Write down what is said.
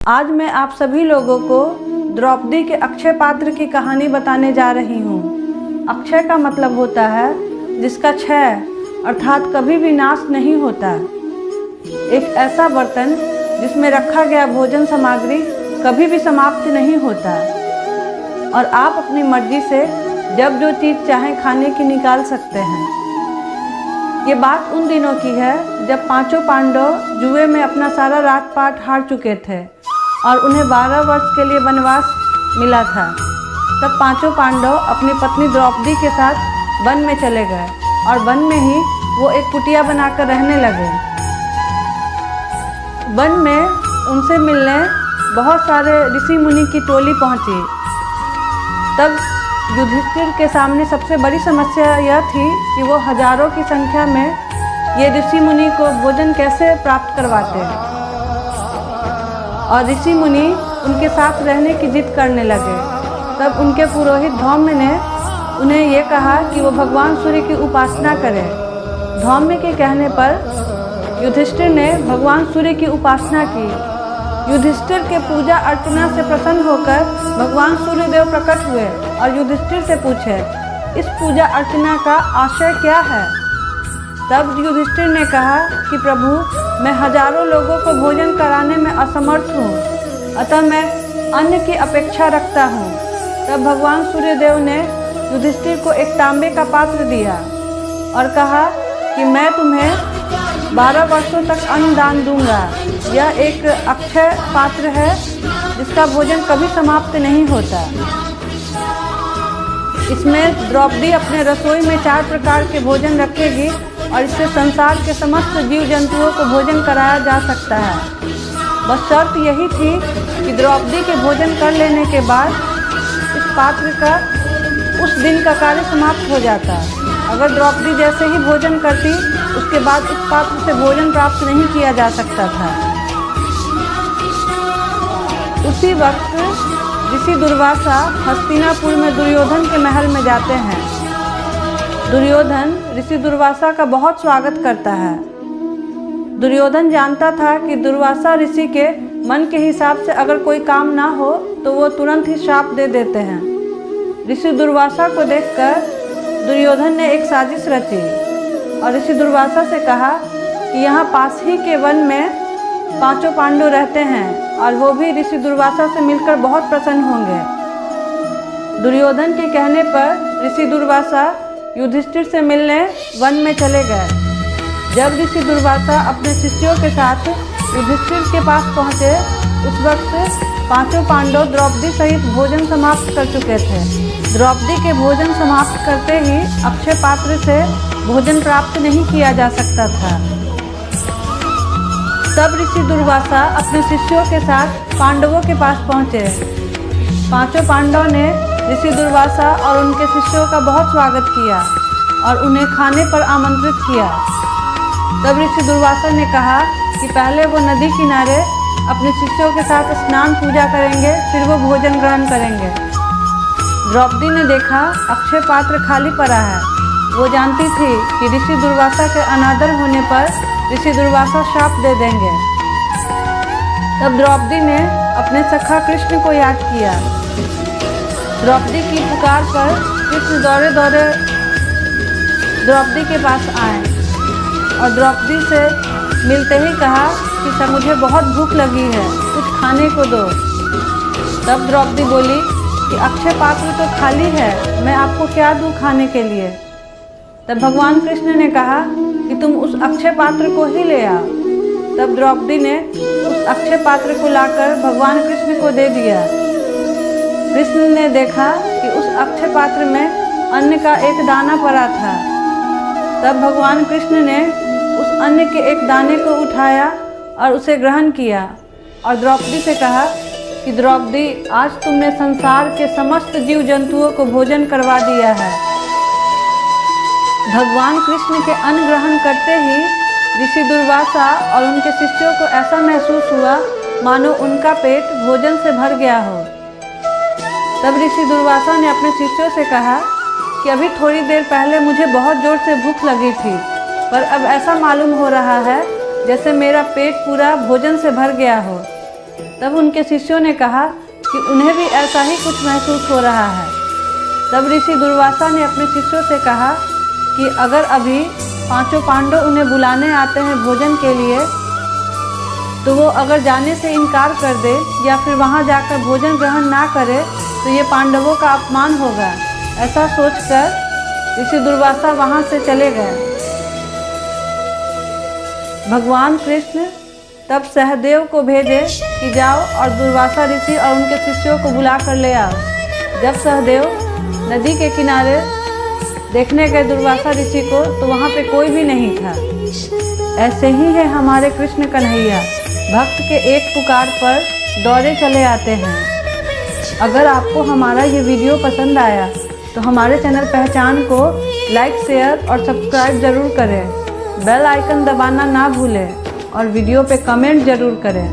आज मैं आप सभी लोगों को द्रौपदी के अक्षय पात्र की कहानी बताने जा रही हूँ। अक्षय का मतलब होता है जिसका क्षय अर्थात कभी भी नाश नहीं होता। एक ऐसा बर्तन जिसमें रखा गया भोजन सामग्री कभी भी समाप्त नहीं होता और आप अपनी मर्जी से जब जो चीज़ चाहें खाने की निकाल सकते हैं। ये बात उन दिनों की है जब पांचों पांडव जुए में अपना सारा राजपाट हार चुके थे और उन्हें 12 वर्ष के लिए वनवास मिला था। तब पांचों पांडव अपनी पत्नी द्रौपदी के साथ वन में चले गए और वन में ही वो एक कुटिया बनाकर रहने लगे। वन में उनसे मिलने बहुत सारे ऋषि मुनि की टोली पहुंची। तब युधिष्ठिर के सामने सबसे बड़ी समस्या यह थी कि वो हजारों की संख्या में ये ऋषि मुनि को भोजन कैसे प्राप्त करवाते और ऋषि मुनि उनके साथ रहने की जिद करने लगे। तब उनके पुरोहित धौम्य ने उन्हें ये कहा कि वो भगवान सूर्य की उपासना करें। धौम्य के कहने पर युधिष्ठिर ने भगवान सूर्य की उपासना की। युधिष्ठिर के पूजा अर्चना से प्रसन्न होकर भगवान सूर्यदेव प्रकट हुए और युधिष्ठिर से पूछे, इस पूजा अर्चना का आशय क्या है? तब युधिष्ठिर ने कहा कि प्रभु, मैं हजारों लोगों को भोजन कराने में असमर्थ हूँ, अतः मैं अन्न की अपेक्षा रखता हूँ। तब भगवान सूर्यदेव ने युधिष्ठिर को एक तांबे का पात्र दिया और कहा कि मैं तुम्हें 12 वर्षों तक अन्न दान दूंगा। यह एक अक्षय पात्र है जिसका भोजन कभी समाप्त नहीं होता। इसमें द्रौपदी अपने रसोई में 4 प्रकार के भोजन रखेगी और इससे संसार के समस्त जीव जंतुओं को भोजन कराया जा सकता है। बस शर्त यही थी कि द्रौपदी के भोजन कर लेने के बाद इस पात्र का उस दिन का कार्य समाप्त हो जाता। अगर द्रौपदी जैसे ही भोजन करती उसके बाद इस पात्र से भोजन प्राप्त नहीं किया जा सकता था। उसी वक्त ऋषि दुर्वासा हस्तिनापुर में दुर्योधन के महल में जाते हैं। दुर्योधन ऋषि दुर्वासा का बहुत स्वागत करता है। दुर्योधन जानता था कि दुर्वासा ऋषि के मन के हिसाब से अगर कोई काम ना हो तो वो तुरंत ही श्राप दे देते हैं। ऋषि दुर्वासा को देखकर दुर्योधन ने एक साजिश रची और ऋषि दुर्वासा से कहा कि यहाँ पास ही के वन में 5 पांडव रहते हैं और वो भी ऋषि दुर्वासा से मिलकर बहुत प्रसन्न होंगे। दुर्योधन के कहने पर ऋषि दुर्वासा युधिष्ठिर से मिलने वन में चले गए। जब ऋषि दुर्वासा अपने शिष्यों के साथ युधिष्ठिर के पास पहुँचे उस वक्त 5 पांडव द्रौपदी सहित भोजन समाप्त कर चुके थे। द्रौपदी के भोजन समाप्त करते ही अक्षय पात्र से भोजन प्राप्त नहीं किया जा सकता था। तब ऋषि दुर्वासा अपने शिष्यों के साथ पांडवों के पास पहुँचे। 5 पांडव ने ऋषि दुर्वासा और उनके शिष्यों का बहुत स्वागत किया और उन्हें खाने पर आमंत्रित किया। तब ऋषि दुर्वासा ने कहा कि पहले वो नदी किनारे अपने शिष्यों के साथ स्नान पूजा करेंगे, फिर वो भोजन ग्रहण करेंगे। द्रौपदी ने देखा अक्षय पात्र खाली पड़ा है। वो जानती थी कि ऋषि दुर्वासा के अनादर होने पर ऋषि दुर्वासा श्राप दे देंगे। तब द्रौपदी ने अपने सखा कृष्ण को याद किया। द्रौपदी की पुकार पर कृष्ण दौड़े दौड़े द्रौपदी के पास आए और द्रौपदी से मिलते ही कहा कि सब मुझे बहुत भूख लगी है, कुछ खाने को दो। तब द्रौपदी बोली कि अक्षय पात्र तो खाली है, मैं आपको क्या दूँ खाने के लिए? तब भगवान कृष्ण ने कहा कि तुम उस अक्षय पात्र को ही ले आओ। तब द्रौपदी ने उस अक्षय पात्र को लाकर भगवान कृष्ण को दे दिया। कृष्ण ने देखा कि उस अक्षय पात्र में अन्न का एक दाना पड़ा था। तब भगवान कृष्ण ने उस अन्न के एक दाने को उठाया और उसे ग्रहण किया और द्रौपदी से कहा कि द्रौपदी, आज तुमने संसार के समस्त जीव जंतुओं को भोजन करवा दिया है। भगवान कृष्ण के अन्न ग्रहण करते ही ऋषि दुर्वासा और उनके शिष्यों को ऐसा महसूस हुआ मानो उनका पेट भोजन से भर गया हो। तब ऋषि दुर्वासा ने अपने शिष्यों से कहा कि अभी थोड़ी देर पहले मुझे बहुत जोर से भूख लगी थी, पर अब ऐसा मालूम हो रहा है जैसे मेरा पेट पूरा भोजन से भर गया हो। तब उनके शिष्यों ने कहा कि उन्हें भी ऐसा ही कुछ महसूस हो रहा है। तब ऋषि दुर्वासा ने अपने शिष्यों से कहा कि अगर अभी पांचों पांडव उन्हें बुलाने आते हैं भोजन के लिए, तो वो अगर जाने से इनकार कर दे या फिर वहाँ जाकर भोजन ग्रहण ना करे तो ये पांडवों का अपमान होगा। ऐसा सोचकर ऋषि दुर्वासा वहाँ से चले गए। भगवान कृष्ण तब सहदेव को भेजे कि जाओ और दुर्वासा ऋषि और उनके शिष्यों को बुला कर ले आओ। जब सहदेव नदी के किनारे देखने गए दुर्वासा ऋषि को तो वहाँ पे कोई भी नहीं था। ऐसे ही है हमारे कृष्ण कन्हैया, भक्त के एक पुकार पर दौड़े चले आते हैं। अगर आपको हमारा ये वीडियो पसंद आया तो हमारे चैनल पहचान को लाइक, शेयर और सब्सक्राइब ज़रूर करें। बेल आइकन दबाना ना भूलें और वीडियो पे कमेंट ज़रूर करें।